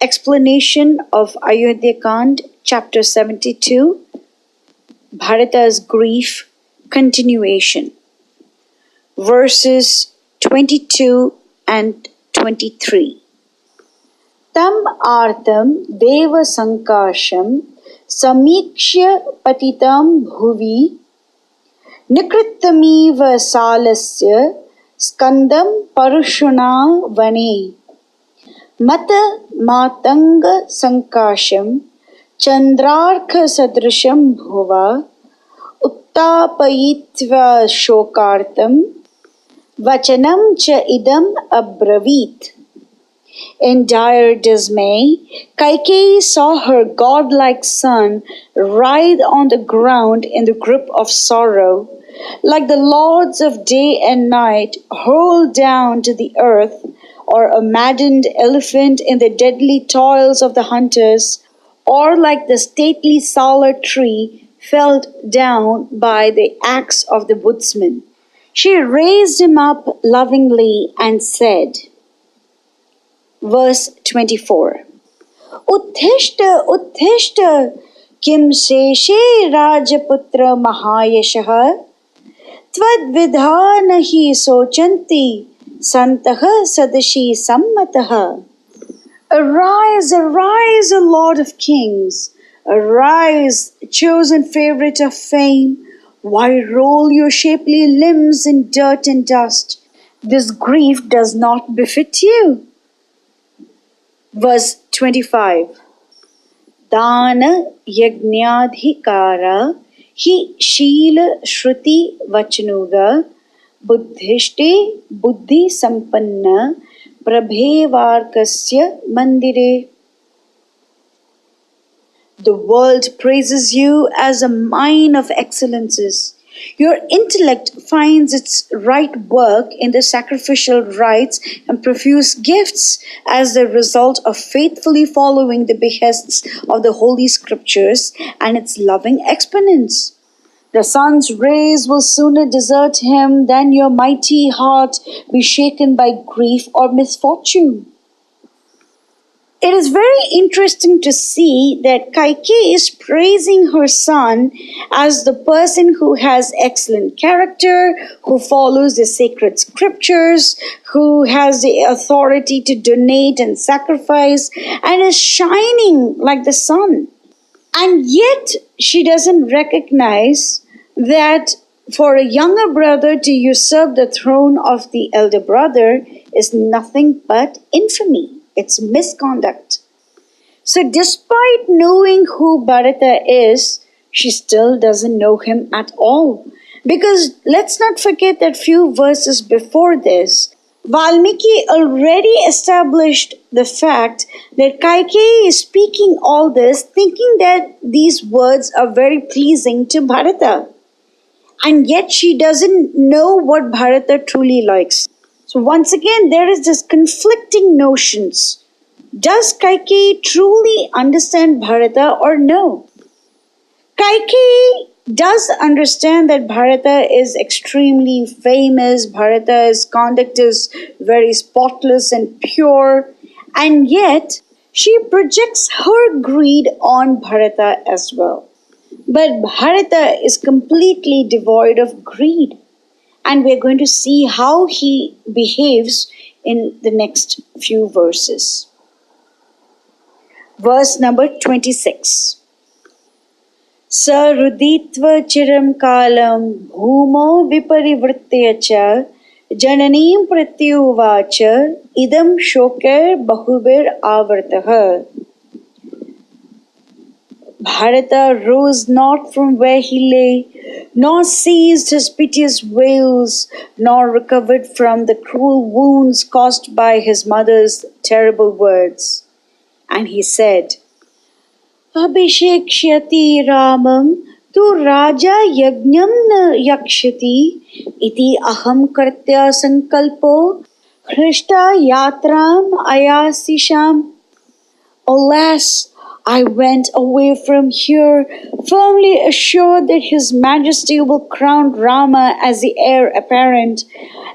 Explanation of Ayodhya Kand, chapter 72, Bharata's grief, continuation. Verses 22 and 23. Tam artam deva sankasham samikshya patitam bhuvi nikrittamiva salasya skandam parushuna vane mata matanga sankasham chandrarkha sadrisham bhuva uttapayitva shokartam vachanam cha idam abravit. In dire dismay, Kaikeyi saw her godlike son writhe on the ground in the grip of sorrow, like the lords of day and night hurled down to the earth, or a maddened elephant in the deadly toils of the hunters, or like the stately Sala tree felled down by the axe of the woodsman. She raised him up lovingly and said, verse 24, Uttishta, Uttishta, kim sheshe rajaputra mahayashaha, tvad vidhanahi sochanti, santaha sadashi sammataha. Arise, arise, O Lord of Kings, arise, chosen favorite of fame. Why roll your shapely limbs in dirt and dust? This grief does not befit you. Verse 25. Dana yajnadhikara hi shila shruti vachanuga buddhishte buddhi sampanna prabhevarkasya mandire. The world praises you as a mine of excellences. Your intellect finds its right work in the sacrificial rites and profuse gifts as the result of faithfully following the behests of the Holy Scriptures and its loving exponents. The sun's rays will sooner desert him than your mighty heart be shaken by grief or misfortune. It is very interesting to see that Kaikeyi is praising her son as the person who has excellent character, who follows the sacred scriptures, who has the authority to donate and sacrifice, and is shining like the sun. And yet she doesn't recognize that for a younger brother to usurp the throne of the elder brother is nothing but infamy. It's misconduct. So despite knowing who Bharatha is, she still doesn't know him at all. Because let's not forget that few verses before this, Valmiki already established the fact that Kaikeyi is speaking all this thinking that these words are very pleasing to Bharatha. And yet she doesn't know what Bharatha truly likes. So once again, there is this conflicting notions. Does Kaikeyi truly understand Bharata or no? Kaikeyi does understand that Bharata is extremely famous, Bharata's conduct is very spotless and pure, and yet she projects her greed on Bharata as well. But Bharata is completely devoid of greed. And we're going to see how he behaves in the next few verses. Verse number 26. Saruditva chiram kalam bhumo viparivrittya cha jananim pratyuvacha idam shoker bahubir avartaha. Bharata rose not from where he lay, nor ceased his piteous wails, nor recovered from the cruel wounds caused by his mother's terrible words. And he said, Abhishekshyati Ramam tu Raja Yajnam na yakshati iti aham kartya sankalpo Krishta yatram ayasisham. Alas, I went away from here, firmly assured that His Majesty will crown Rama as the heir apparent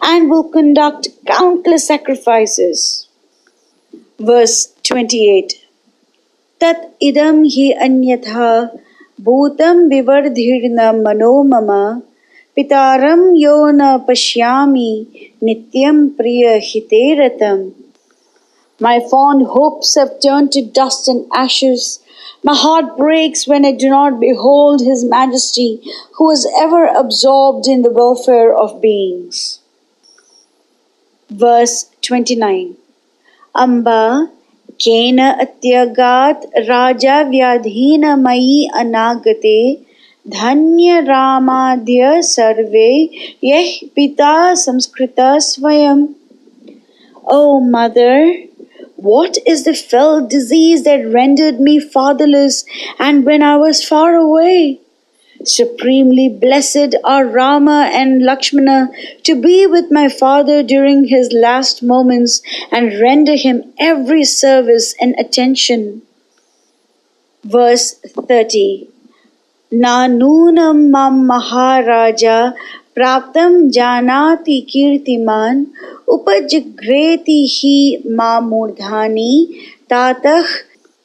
and will conduct countless sacrifices. Verse 28. Tat idam hi anyatha bhutam vivardhirna mano mama pitaram yo na pashyami nityam priya hiteratam. My fond hopes have turned to dust and ashes. My heart breaks when I do not behold His Majesty, who is ever absorbed in the welfare of beings. Verse 29. Amba kena atyagat raja vyadhina mai anagate dhanya ramadhya sarve yeh pita samskrita swayam. O mother, what is the fell disease that rendered me fatherless and when I was far away? Supremely blessed are Rama and Lakshmana to be with my father during his last moments and render him every service and attention. Verse 30. Na noonam mam maharaja praptam janati kirtiman upajigreti hi ma murdhani tatah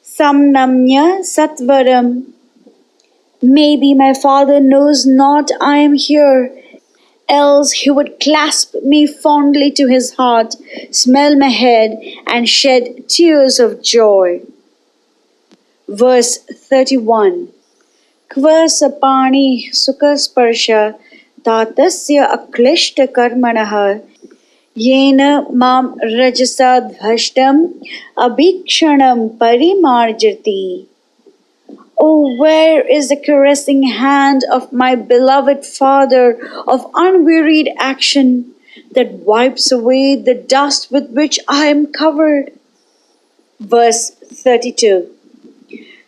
samnamya satvaram. Maybe my father knows not I am here, else he would clasp me fondly to his heart, smell my head, and shed tears of joy. Verse 31. Kva sapani sukasparsha tatasya aklishta karmanaha yena mam rajasa dhvashtam abhikshanam parimarjati. Oh, where is the caressing hand of my beloved Father of unwearied action that wipes away the dust with which I am covered? Verse 32.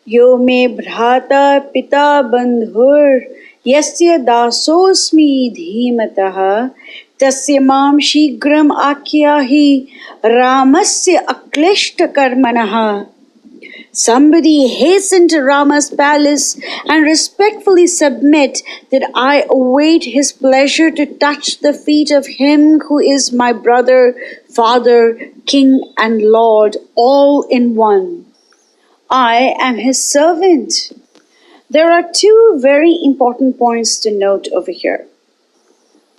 Yo me bhrata pita bandhur yasya dasosmi dhimataha tasya mam shigram akyahi ramasya aklishta karmanaha. Somebody hasten to Rama's palace and respectfully submit that I await his pleasure to touch the feet of him who is my brother, father, king, and lord, all in one. I am his servant. There are two very important points to note over here.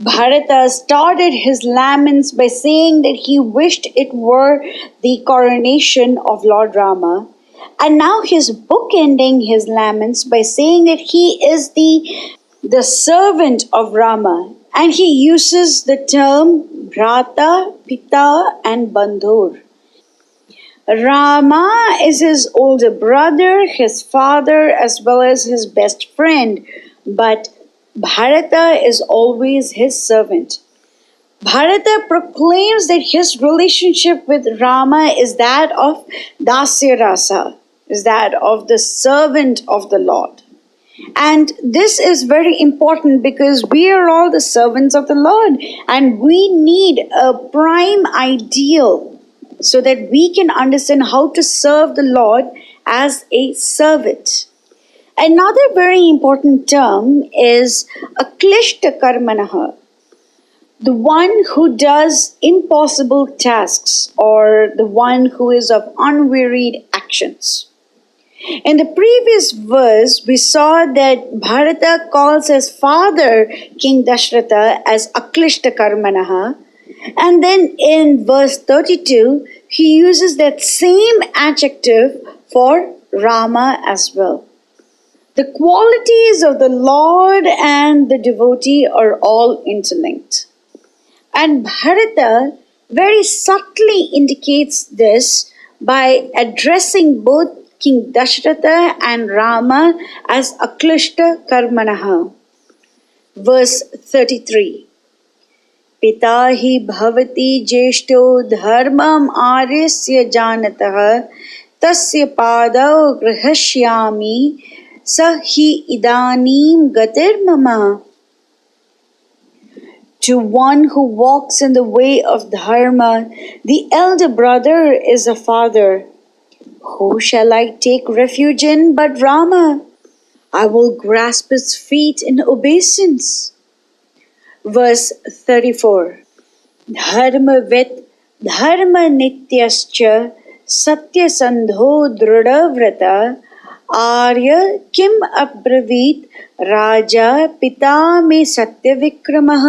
Bharata started his laments by saying that he wished it were the coronation of Lord Rama. And now he's bookending his laments by saying that he is the servant of Rama. And he uses the term Bhrata, Pita, and Bandhur. Rama is his older brother, his father, as well as his best friend. But Bharata is always his servant. Bharata proclaims that his relationship with Rama is that of Dasaratha, is that of the servant of the Lord. And this is very important because we are all the servants of the Lord and we need a prime ideal so that we can understand how to serve the Lord as a servant. Another very important term is aklishta karmanaha, the one who does impossible tasks or the one who is of unwearied actions. In the previous verse, we saw that Bharata calls his father, King Dasaratha, as aklishta karmanaha. And then in verse 32, he uses that same adjective for Rama as well. The qualities of the Lord and the devotee are all interlinked. And Bharata very subtly indicates this by addressing both King Dasaratha and Rama as aklishta karmanaha. Verse 33. Pita hi bhavati jeshto dharmam aryasya janatah tasya padav grahashyami sa hi idanim gatir mama. To one who walks in the way of dharma, the elder brother is a father. Who shall I take refuge in but Rama? I will grasp his feet in obeisance. Verse 34. Dharma vet dharma nityascha सत्यसन्धो दृढव्रता आर्य किम अब्रवीत राजा पिता मे सत्यविक्रमः.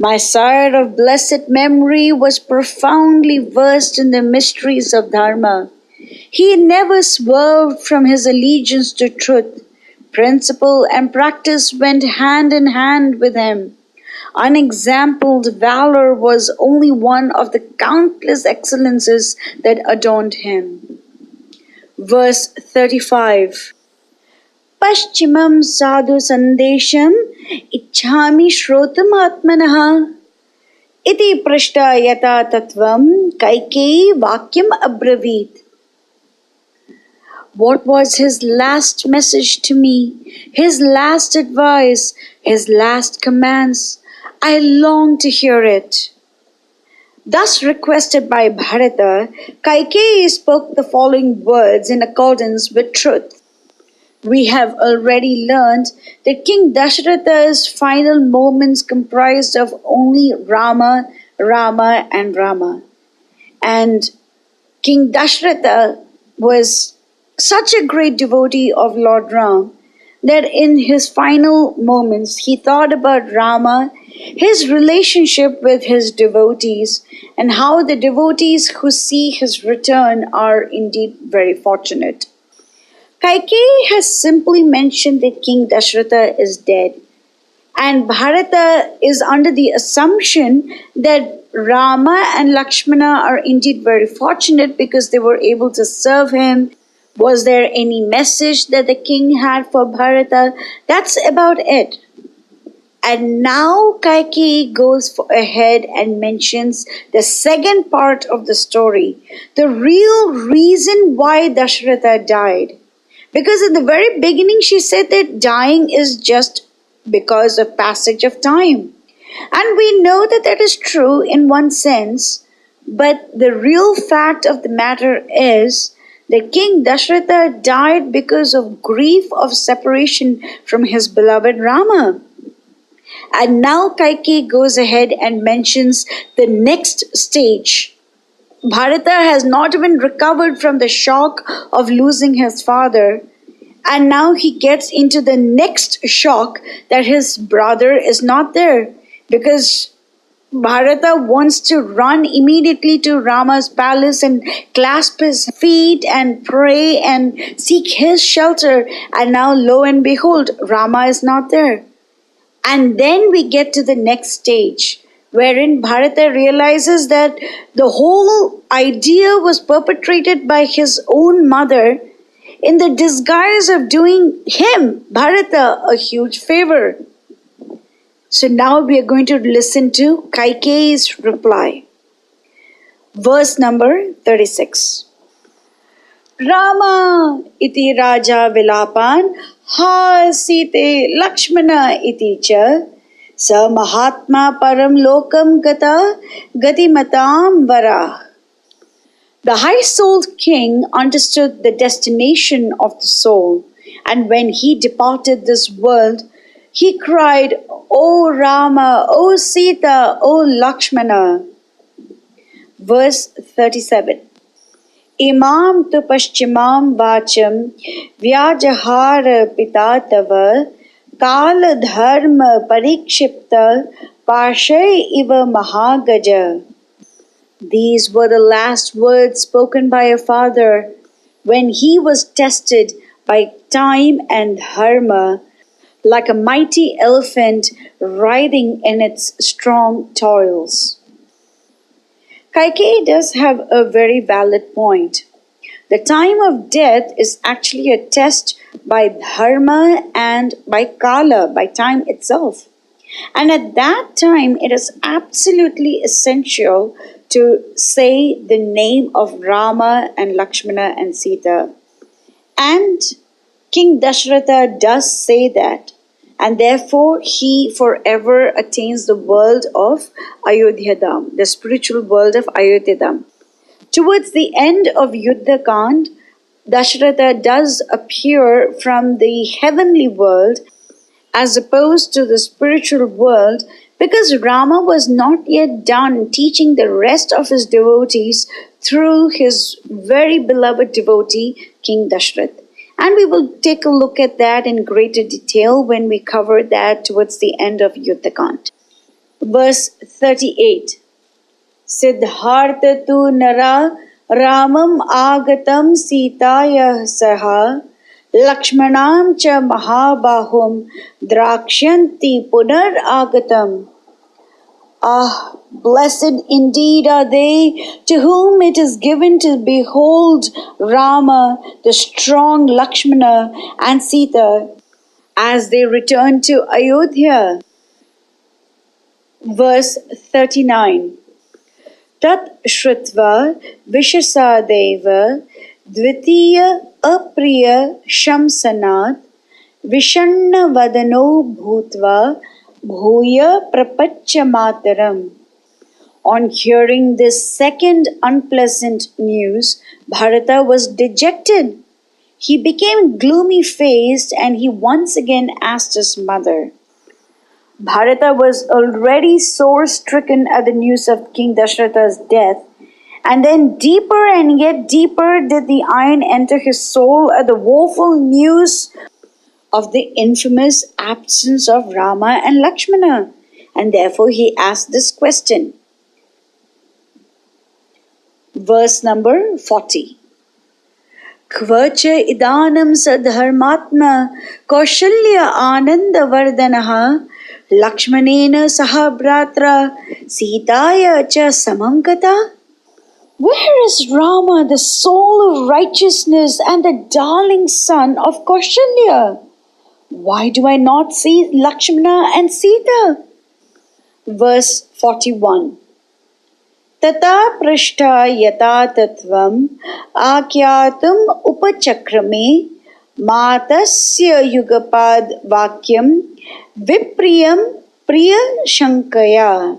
My sire of blessed memory was profoundly versed in the mysteries of Dharma. He never swerved from his allegiance to truth. Principle and practice went hand in hand with him. Unexampled valor was only one of the countless excellences that adorned him. Verse 35. Paschimam sadhu sandesham ichhami shrotam atmanah iti prashta yata tattvam Kaikeyi vakyam abravit. What was his last message to me, his last advice, his last commands? I long to hear it. Thus requested by Bharatha, Kaikeyi spoke the following words in accordance with truth. We have already learned that King Dasaratha's final moments comprised of only Rama, Rama and Rama. And King Dasaratha was such a great devotee of Lord Rama that in his final moments he thought about Rama, his relationship with his devotees, and how the devotees who see his return are indeed very fortunate. Kaikeyi has simply mentioned that King Dasaratha is dead, and Bharata is under the assumption that Rama and Lakshmana are indeed very fortunate because they were able to serve him. Was there any message that the king had for Bharata? That's about it. And now Kaikeyi goes ahead and mentions the second part of the story, the real reason why Dasaratha died. Because in the very beginning she said that dying is just because of passage of time. And we know that that is true in one sense, but the real fact of the matter is that King Dasaratha died because of grief of separation from his beloved Rama. And now Kaikeyi goes ahead and mentions the next stage. Bharata has not even recovered from the shock of losing his father, and now he gets into the next shock that his brother is not there, because Bharata wants to run immediately to Rama's palace and clasp his feet and pray and seek his shelter, and now lo and behold, Rama is not there. And then we get to the next stage, wherein Bharata realizes that the whole idea was perpetrated by his own mother in the disguise of doing him, Bharata, a huge favor. So now we are going to listen to Kaikeyi's reply. Verse number 36. Rama iti raja vilapan ha Sita Lakshmana iti cha sa mahatma param lokam gata gatimatam vara. The high-souled king understood the destination of the soul, and when he departed this world, he cried, O Rama, O Sita, O Lakshmana. Verse 37. Imam tu paschimam vacham vyajahara pita tava kala dharma parikshipta pashay iva mahagaja. These were the last words spoken by a father when he was tested by time and dharma, like a mighty elephant writhing in its strong toils. Kaikeyi does have a very valid point. The time of death is actually a test by dharma and by kala, by time itself. And at that time, it is absolutely essential to say the name of Rama and Lakshmana and Sita. And King Dasaratha does say that. And therefore, he forever attains the world of Ayodhya Dham, the spiritual world of Ayodhya Dham. Towards the end of Yuddha Kand, Dasaratha does appear from the heavenly world as opposed to the spiritual world, because Rama was not yet done teaching the rest of his devotees through his very beloved devotee, King Dashrath. And we will take a look at that in greater detail when we cover that towards the end of Yuddhakand. Verse 38. Siddhartha tu nara Ramam agatam Sitaya saha Lakshmanam cha mahabahum drakshyanti punar agatam. Ah, blessed indeed are they to whom it is given to behold Rama, the strong Lakshmana and Sita as they return to Ayodhya. Verse 39. Tat shrutva vishasadeva dvitiya apriya shamsanat vishanna vadano bhutva bhuya prapacha mataram. On hearing this second unpleasant news, Bharata was dejected. He became gloomy-faced and he once again asked his mother. Bharata was already sore-stricken at the news of King Dasaratha's death, and then deeper and yet deeper did the iron enter his soul at the woeful news of the infamous absence of Rama and Lakshmana, and therefore he asked this question. Verse number 40. Kvacha idanam sadharmatma kaushalya ananda vardanaha Lakshmanena sahabratra Sitaya cha samamgata. Where is Rama, the soul of righteousness and the darling son of Kaushalya? Why do I not see Lakshmana and Sita? Verse 41. Tata prashta yata tattvam akyatum upachakrame matasya yugapad vakyam vipriyam priya shankaya.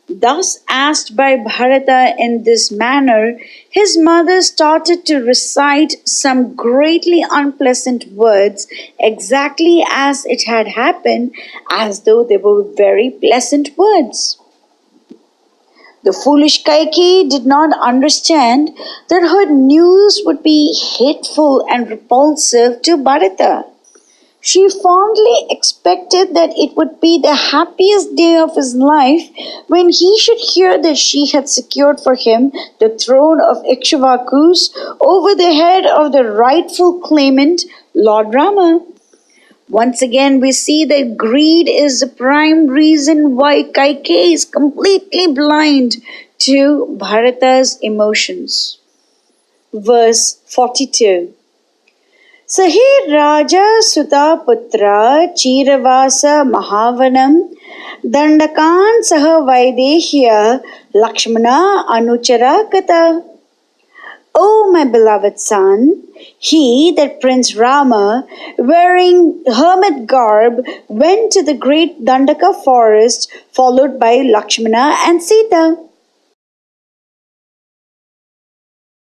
Thus asked by Bharata in this manner, his mother started to recite some greatly unpleasant words exactly as it had happened, as though they were very pleasant words. The foolish Kaikeyi did not understand that her news would be hateful and repulsive to Bharata. She fondly expected that it would be the happiest day of his life when he should hear that she had secured for him the throne of Ikshvakus over the head of the rightful claimant, Lord Rama. Once again, we see that greed is the prime reason why Kaikeyi is completely blind to Bharata's emotions. Verse 42. Sahi Raja Suta Putra Chiravasa Mahavanam Dandakan Saha Vaidehya Lakshmana Anuchara Kata. O my beloved son, he, that Prince Rama, wearing hermit garb, went to the great Dandaka forest, followed by Lakshmana and Sita.